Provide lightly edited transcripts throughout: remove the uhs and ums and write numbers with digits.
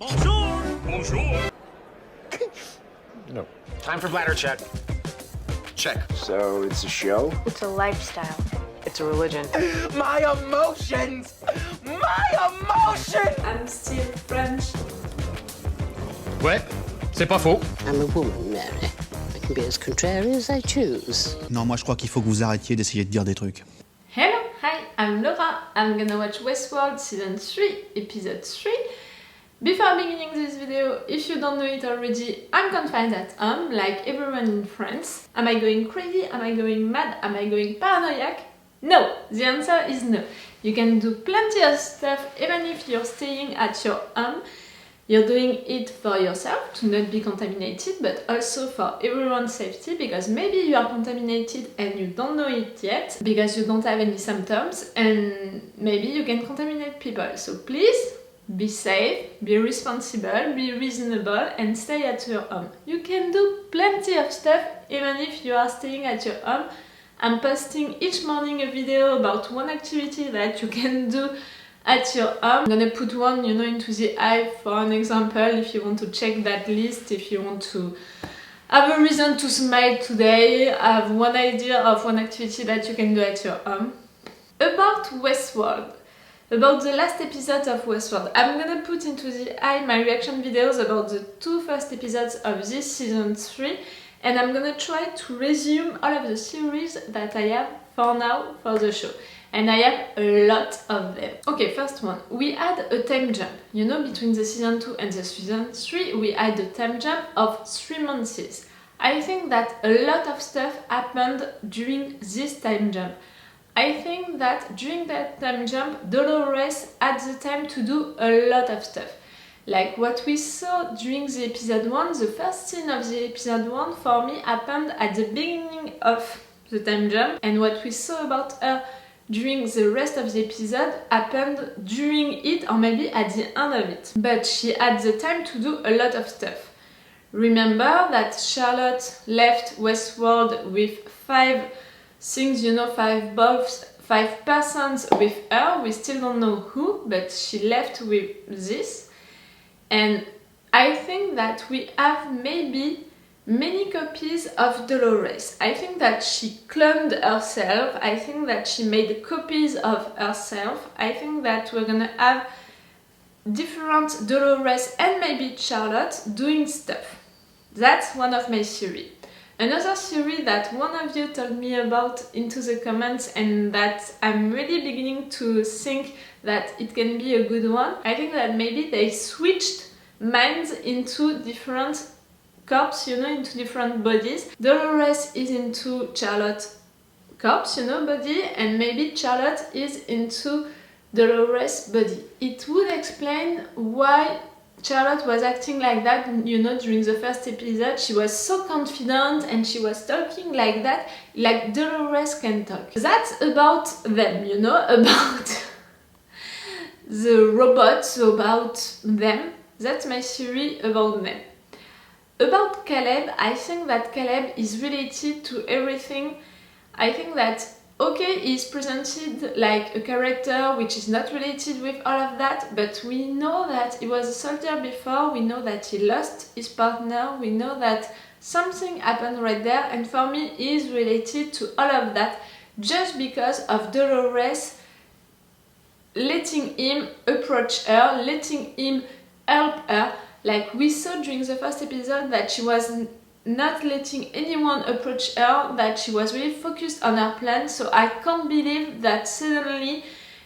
Bonjour! Bonjour! No. Time for bladder check. Check. So it's a show? It's a lifestyle. It's a religion. My emotions! My emotions! I'm still French. Ouais, c'est pas faux. I'm a woman, Mary. I can be as contrary as I choose. Non, moi je crois qu'il faut que vous arrêtiez d'essayer de dire des trucs. Hello, hi, I'm Laura. I'm gonna watch Westworld Season 3, Episode 3. Before beginning this video, if you don't know it already, I'm confined at home, like everyone in France. Am I going crazy? Am I going mad? Am I going paranoiac? No! The answer is no. You can do plenty of stuff even if you're staying at your home. You're doing it for yourself to not be contaminated, but also for everyone's safety, because maybe you are contaminated and you don't know it yet, because you don't have any symptoms, and maybe you can contaminate people. So please, be safe, be responsible, be reasonable, and stay at your home. You can do plenty of stuff even if you are staying at your home. I'm posting each morning a video about one activity that you can do at your home. I'm gonna put one, into the eye for an example, if you want to check that list, if you want to have a reason to smile today, have one idea of one activity that you can do at your home. About Westworld. About the last episode of Westworld, I'm gonna put into the eye my reaction videos about the two first episodes of this season 3, and I'm gonna try to resume all of the series that I have for now for the show. And I have a lot of them. Okay, first one. We had a time jump. Between the season 2 and the season 3, we had a time jump of 3 months. I think that a lot of stuff happened during this time jump. I think that during that time jump, Dolores had the time to do a lot of stuff. Like what we saw during the episode 1, the first scene of the episode 1 for me happened at the beginning of the time jump, and what we saw about her during the rest of the episode happened during it or maybe at the end of it. But she had the time to do a lot of stuff. Remember that Charlotte left Westworld with 5 things, 5 bulbs, 5 persons with her. We still don't know who, but she left with this. And I think that we have maybe many copies of Dolores. I think that she cloned herself. I think that she made copies of herself. I think that we're gonna have different Dolores and maybe Charlotte doing stuff. That's one of my theories. Another theory that one of you told me about into the comments and that I'm really beginning to think that it can be a good one. I think that maybe they switched minds into different corpse, into different bodies. Dolores is into Charlotte's corpse, body, and maybe Charlotte is into Dolores' body. It would explain why Charlotte was acting like that, during the first episode. She was so confident and she was talking like that, like Dolores can talk. That's about them, about the robots, about them. That's my theory about them. About Caleb, I think that Caleb is related to everything. I think that, okay, he's presented like a character which is not related with all of that, but we know that he was a soldier before, we know that he lost his partner, we know that something happened right there, and for me he is related to all of that just because of Dolores letting him approach her, letting him help her. Like we saw during the first episode that she was not letting anyone approach her, that she was really focused on her plan, so I can't believe that suddenly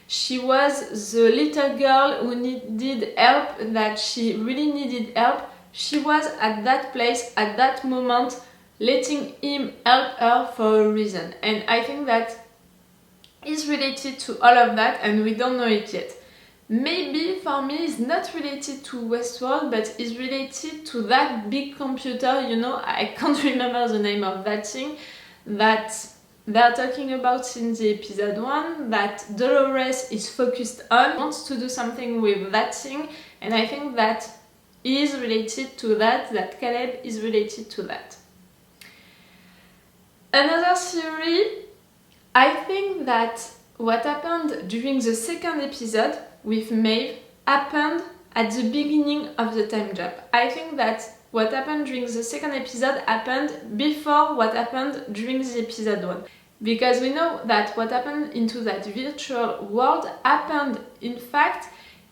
she was the little girl who needed help, that she really needed help. She was at that place, at that moment, letting him help her for a reason. And I think that is related to all of that and we don't know it yet. Maybe for me it's not related to Westworld, but is related to that big computer, I can't remember the name of that thing that they're talking about in the episode 1, that Dolores is focused on, wants to do something with that thing, and I think that is related to that Caleb is related to that. Another theory, I think that what happened during the second episode with Maeve happened at the beginning of the time jump. I think that what happened during the second episode happened before what happened during the episode 1. Because we know that what happened into that virtual world happened in fact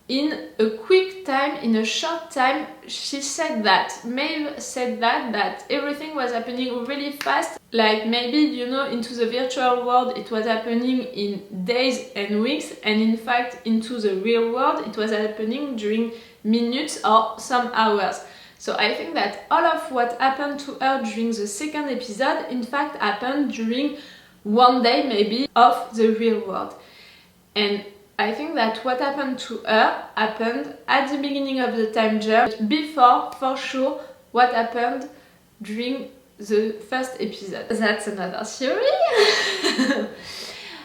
in a quick time, in a short time. She said that, Maeve said that everything was happening really fast, like maybe, you know, into the virtual world it was happening in days and weeks, and in fact into the real world it was happening during minutes or some hours. So I think that all of what happened to her during the second episode in fact happened during one day maybe of the real world. And I think that what happened to her happened at the beginning of the time jump, before, for sure, what happened during the first episode. That's another theory.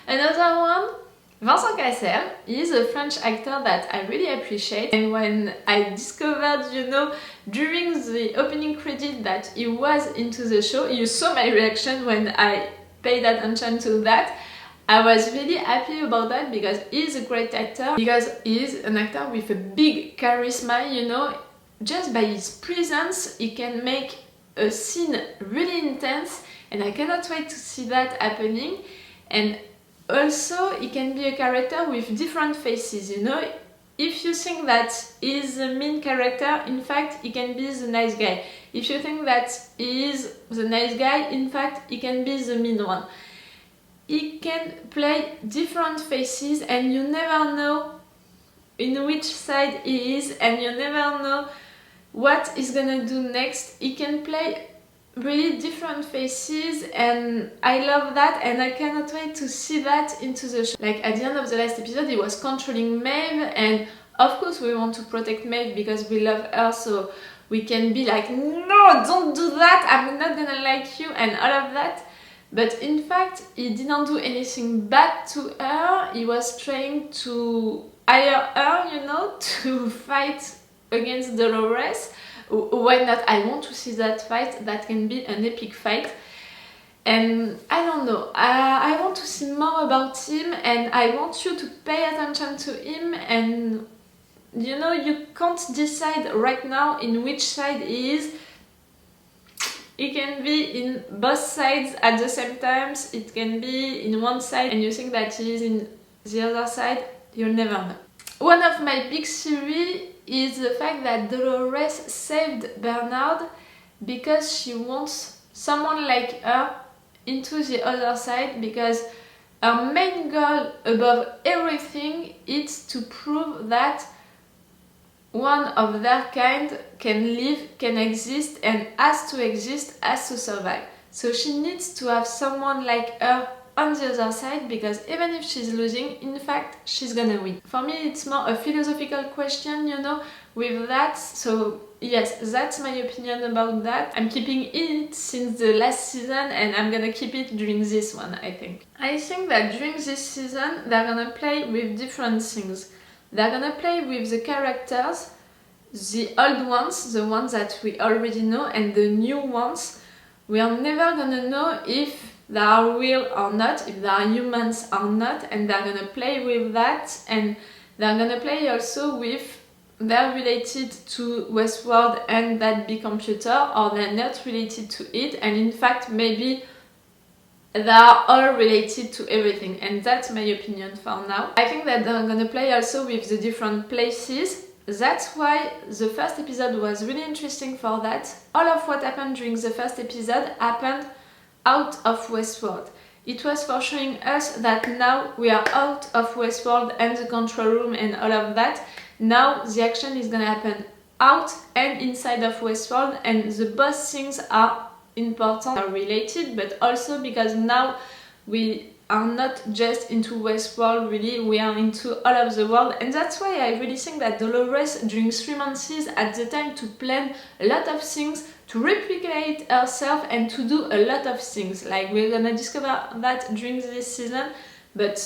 Another one, Vincent Cassel is a French actor that I really appreciate, and when I discovered, you know, during the opening credit that he was into the show, you saw my reaction when I paid attention to that. I was really happy about that because he's a great actor, because he's an actor with a big charisma, you know. Just by his presence he can make a scene really intense, and I cannot wait to see that happening. And also he can be a character with different faces, you know. If you think that he's the main character, in fact he can be the nice guy. If you think that he is the nice guy, in fact he can be the mean one. He can play different faces and you never know in which side he is, and you never know what he's gonna do next. He can play really different faces, and I love that, and I cannot wait to see that into the show. Like at the end of the last episode he was controlling Maeve, and of course we want to protect Maeve because we love her, so we can be like, no, don't do that, I'm not gonna like you, and all of that. But in fact he didn't do anything bad to her. He was trying to hire her, you know, to fight against Dolores. Why not? I want to see that fight. That can be an epic fight. And I don't know, I want to see more about him, and I want you to pay attention to him. And you know, you can't decide right now in which side he is. It can be in both sides at the same time. It can be in one side and you think that he is in the other side. You'll never know. One of my big theories is the fact that Dolores saved Bernard because she wants someone like her into the other side, because her main goal above everything is to prove that one of their kind can live, can exist, and has to exist, has to survive. So she needs to have someone like her on the other side, because even if she's losing, in fact, she's gonna win. For me, it's more a philosophical question, you know, with that. So yes, that's my opinion about that. I'm keeping it since the last season, and I'm gonna keep it during this one, I think. I think that during this season, they're gonna play with different things. They're gonna play with the characters, the old ones, the ones that we already know, and the new ones. We are never gonna know if they are real or not, if they are humans or not, and they're gonna play with that. And they're gonna play also with they're related to Westworld and that big computer, or they're not related to it, and in fact maybe they are all related to everything, and that's my opinion for now. I think that they're gonna play also with the different places. That's why the first episode was really interesting for that. All of what happened during the first episode happened out of Westworld. It was for showing us that now we are out of Westworld and the control room and all of that. Now the action is gonna happen out and inside of Westworld, and the both things are important, are related, but also because now we are not just into Westworld, really, we are into all of the world. And that's why I really think that Dolores during 3 months had the time to plan a lot of things, to replicate herself and to do a lot of things. Like, we're gonna discover that during this season, but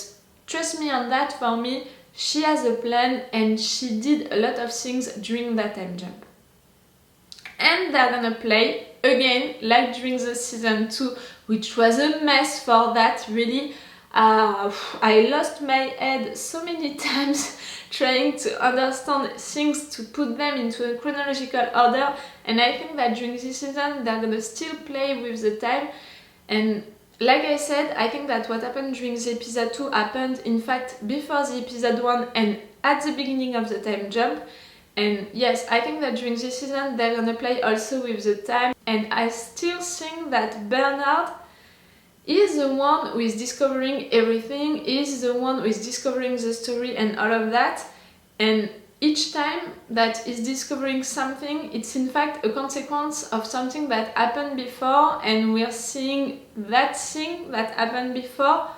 trust me on that, for me she has a plan and she did a lot of things during that time jump. And they're gonna play again like during the season 2, which was a mess for that, really. I lost my head so many times trying to understand things, to put them into a chronological order, and I think that during this season they're gonna still play with the time. And like I said, I think that what happened during the episode 2 happened in fact before the episode 1 and at the beginning of the time jump. And yes, I think that during this season they're gonna play also with the time, and I still think that Bernard is the one who is discovering everything, is the one who is discovering the story and all of that, and each time that he's discovering something, it's in fact a consequence of something that happened before, and we're seeing that thing that happened before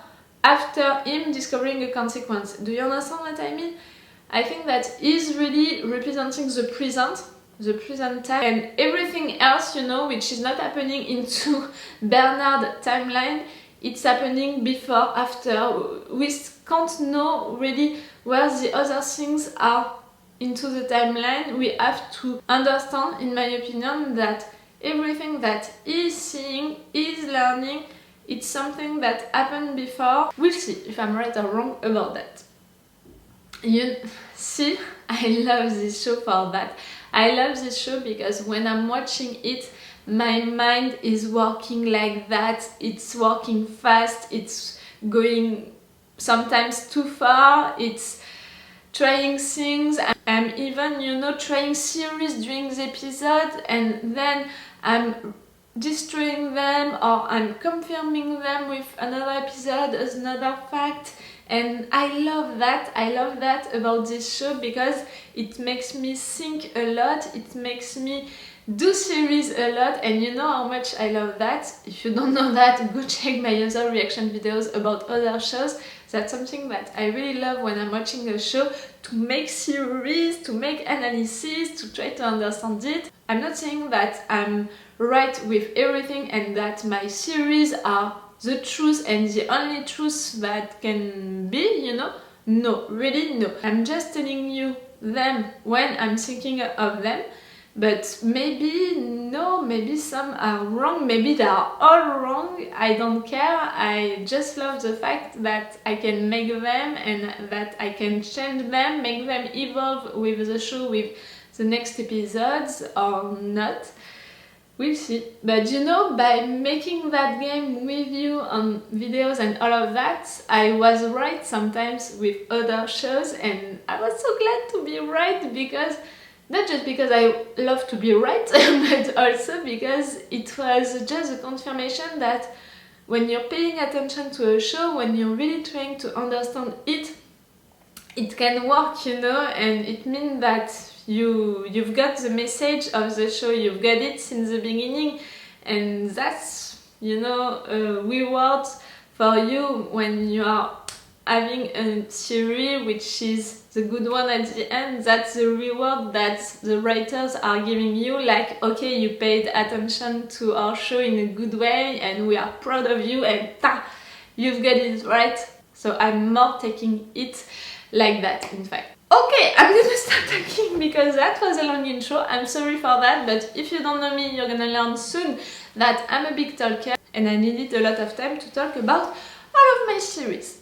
after him discovering a consequence. Do you understand what I mean? I think that he's really representing the present time, and everything else, you know, which is not happening into Bernard timeline, it's happening before, after. We can't know really where the other things are into the timeline. We have to understand, in my opinion, that everything that he's seeing, he's learning, it's something that happened before. We'll see if I'm right or wrong about that. You see, I love this show for that. I love this show because when I'm watching it, my mind is working like that. It's working fast, it's going sometimes too far, it's trying things. I'm even, you know, trying series during the episode, and then I'm destroying them or I'm confirming them with another episode as another fact. And I love that about this show, because it makes me think a lot, it makes me do series a lot, and you know how much I love that. If you don't know that, go check my other reaction videos about other shows. That's something that I really love when I'm watching a show, to make series, to make analysis, to try to understand it. I'm not saying that I'm right with everything and that my series are the truth and the only truth that can be, you know. No, really no. I'm just telling you them when I'm thinking of them, but maybe no, maybe some are wrong, maybe they are all wrong. I don't care. I just love the fact that I can make them and that I can change them, make them evolve with the show, with the next episodes or not. We'll see. But you know, by making that game with you on videos and all of that, I was right sometimes with other shows, and I was so glad to be right, because not just because I love to be right, but also because it was just a confirmation that when you're paying attention to a show, when you're really trying to understand it, it can work, you know, and it means that you've got the message of the show, you've got it since the beginning, and that's, you know, a reward for you when you are having a series which is the good one at the end. That's the reward that the writers are giving you, like, okay, you paid attention to our show in a good way and we are proud of you, and you've got it right. So I'm more taking it like that, in fact. Okay, I'm gonna stop talking because that was a long intro. I'm sorry for that, but if you don't know me, you're gonna learn soon that I'm a big talker and I needed a lot of time to talk about all of my series.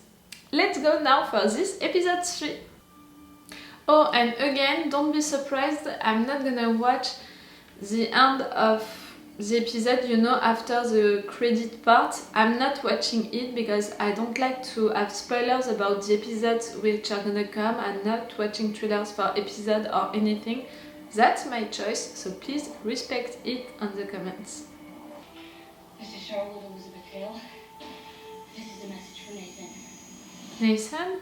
Let's go now for this episode 3. Oh, and again, don't be surprised, I'm not gonna watch the end of the episode, you know, after the credit part. I'm not watching it because I don't like to have spoilers about the episodes which are gonna come. I'm not watching trailers for episode or anything. That's my choice, so please respect it on the comments. Mr. Charlotte Elizabeth Hale, this is a message for Nathan. Nathan?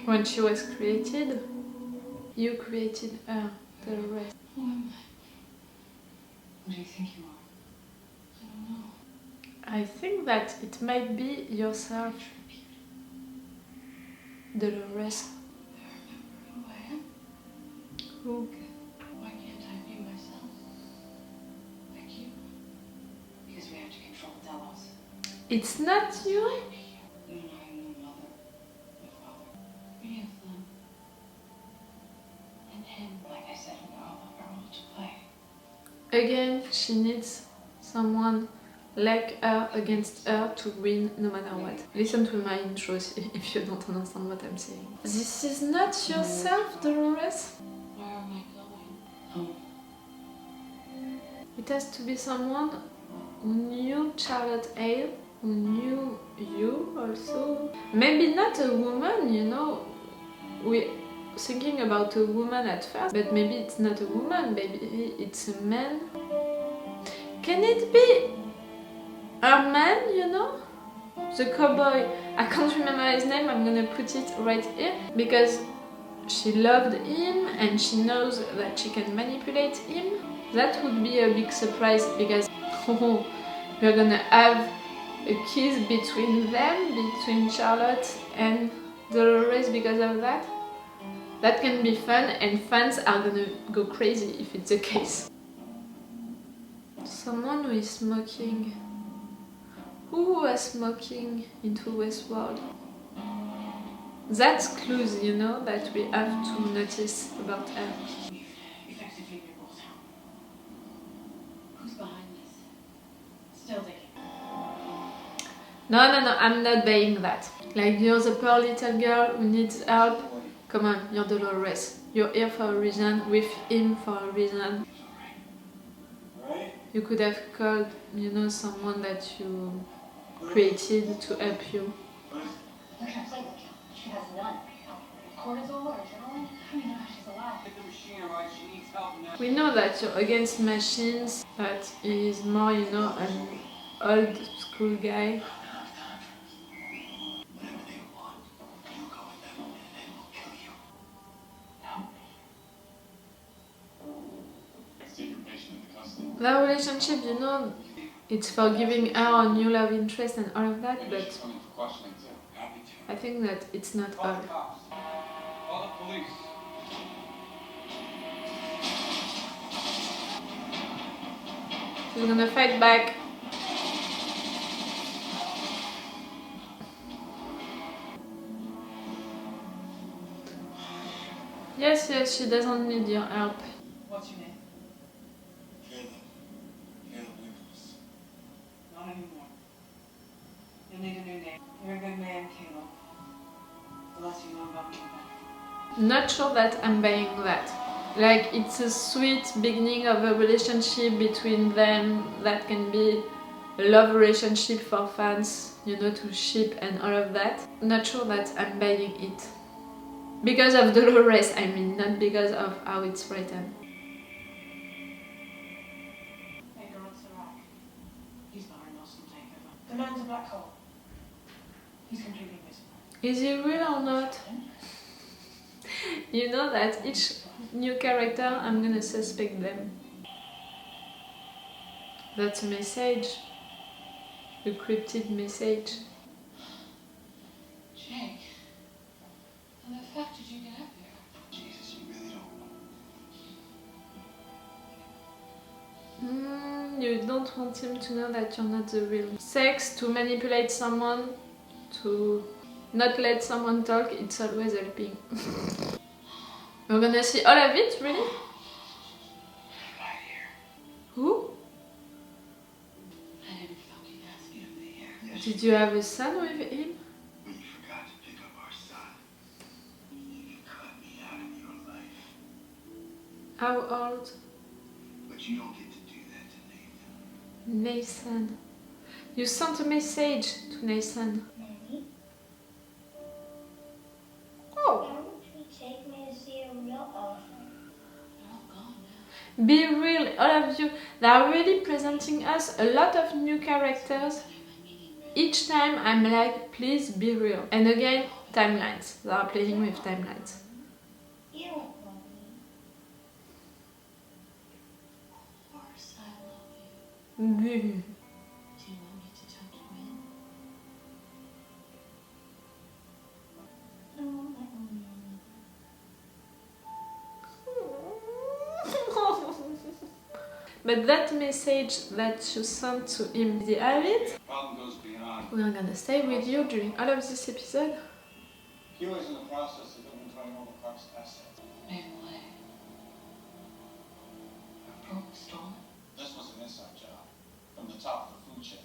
When she was created, you created her, the rest. Who am I? What do you think you are? I don't know. I think that it might be yourself, Dolores. I remember who I am. Who? Why can't I be myself? Like you? Because we have to control Delos. It's not you? You and I and your mother, your father. We have them. And him, like I said, we all have our role to play. Again, she needs someone like her against her to win no matter what. Listen to my intros if you don't understand what I'm saying. This is not yourself, Dolores. Where am I going? Home. It has to be someone who knew Charlotte Hale, who knew you also. Maybe not a woman, you know. We thinking about a woman at first, but maybe it's not a woman, maybe it's a man. Can it be a man, you know? The cowboy, I can't remember his name, I'm gonna put it right here, because she loved him and she knows that she can manipulate him. That would be a big surprise, because we're gonna have a kiss between them, between Charlotte and Dolores because of that. That can be fun, and fans are gonna go crazy if it's the case. Someone who is smoking. Who was smoking into Westworld? That's clues, you know, that we have to notice about her. Effectively figured both out. Who's behind this? Still digging. No, I'm not buying that. Like, you're the poor little girl who needs help. Come on, you're Dolores. You're here for a reason, with him for a reason. You could have called, you know, someone that you created to help you. They're trying to play with you. She has none. Cortisol or adrenaline? I mean, she's alive. We know that you're against machines, that he is more, you know, an old school guy. That relationship, you know, it's for giving her a new love interest and all of that, but I think that it's not all. She's gonna fight back. Yes, she doesn't need your help. What's your name? Not anymore. You'll need a new name. You're a good man, Caleb. The less you know about me, the better. Not sure that I'm buying that. Like, it's a sweet beginning of a relationship between them that can be a love relationship for fans, you know, to ship and all of that. Not sure that I'm buying it. Because of Dolores, I mean, not because of how it's written. Edgar runs the rack. He's behind most of the takeover. The man's a black hole. He's completely invisible. Is he real or not? You know that each new character, I'm gonna suspect them. That's a message. A cryptid message. Jake, how the fuck did you get up here? Jesus, you really don't know. You don't want him to know that you're not the real. Sex, to manipulate someone, to not let someone talk, it's always helping. We're gonna see all of it, really? Right here. Who? I didn't fucking ask you to be here. Yes, Did you have a son with him? when you forgot to pick up our son. You cut me out of your life. How old? But you don't get to do that to Nathan. Nathan. You sent a message to Nathan. Mommy, Oh! why don't you take me to see a real orphan? They're all gone now. Be real, all of you. They are really presenting us a lot of new characters. Each time I'm like, please be real. And again, timelines. They are playing with timelines. You won't love me. Of course I love you. Boo. Do you want me to touch Gwen? No, let me. But that message that you sent to him, did you have it? Problem goes beyond. We are gonna stay with you during all of this episode. Keely's in the process of inventorying all the park's assets. In what way? Her probe was stolen? This was an inside job from the top of the food chain.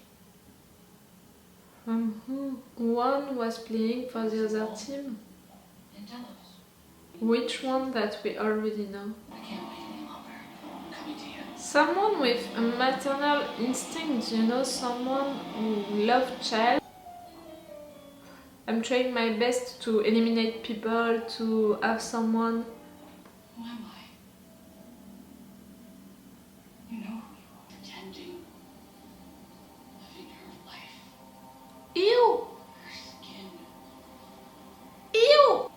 one was playing for the other team. And tell us. Which one that we already know? I can't wait any longer. I'm coming to you. Someone with a maternal instinct, you know, someone who loves child. I'm trying my best to eliminate people, to have someone. Who am I? You know who you are. Pretending. Living her life. Ew! Her skin. Ew!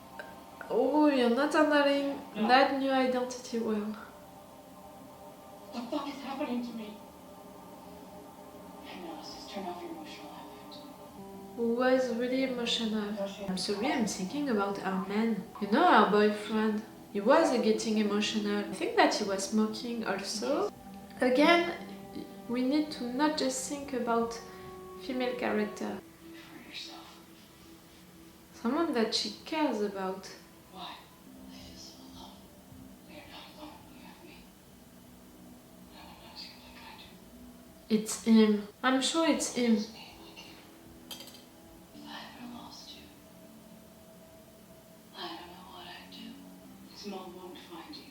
Oh, you're not entering that new identity well. What the fuck is happening to me? Hypnosis. Turn off your emotional affect. Who was really emotional. I'm sorry, I'm thinking about our man. You know, our boyfriend. He was getting emotional. I think that he was smoking also. Again, we need to not just think about female character. For yourself. Someone that she cares about. Why? I feel so alone. We are not alone. You have me. No one knows you like I do. It's him. I'm sure it's him. It's me like you. If I ever lost you, I don't know what I'd do. His mom won't find you.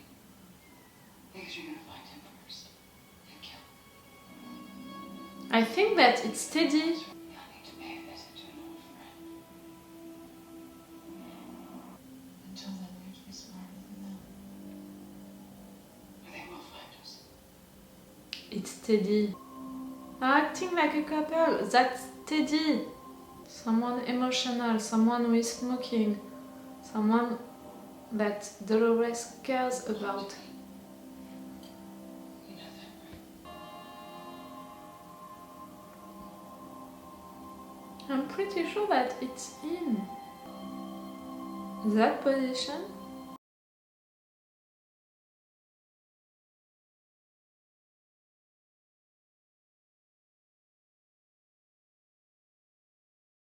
Because you're gonna find him first. And kill him. I think that it's Teddy. I need to pay a visit to an old friend. Until then, we have to be smarter than them. Or they will find us. It's Teddy. Acting like a couple. That's Teddy. Someone emotional, someone who is smoking, someone that Dolores cares about. You know that, right? I'm pretty sure that it's him. That position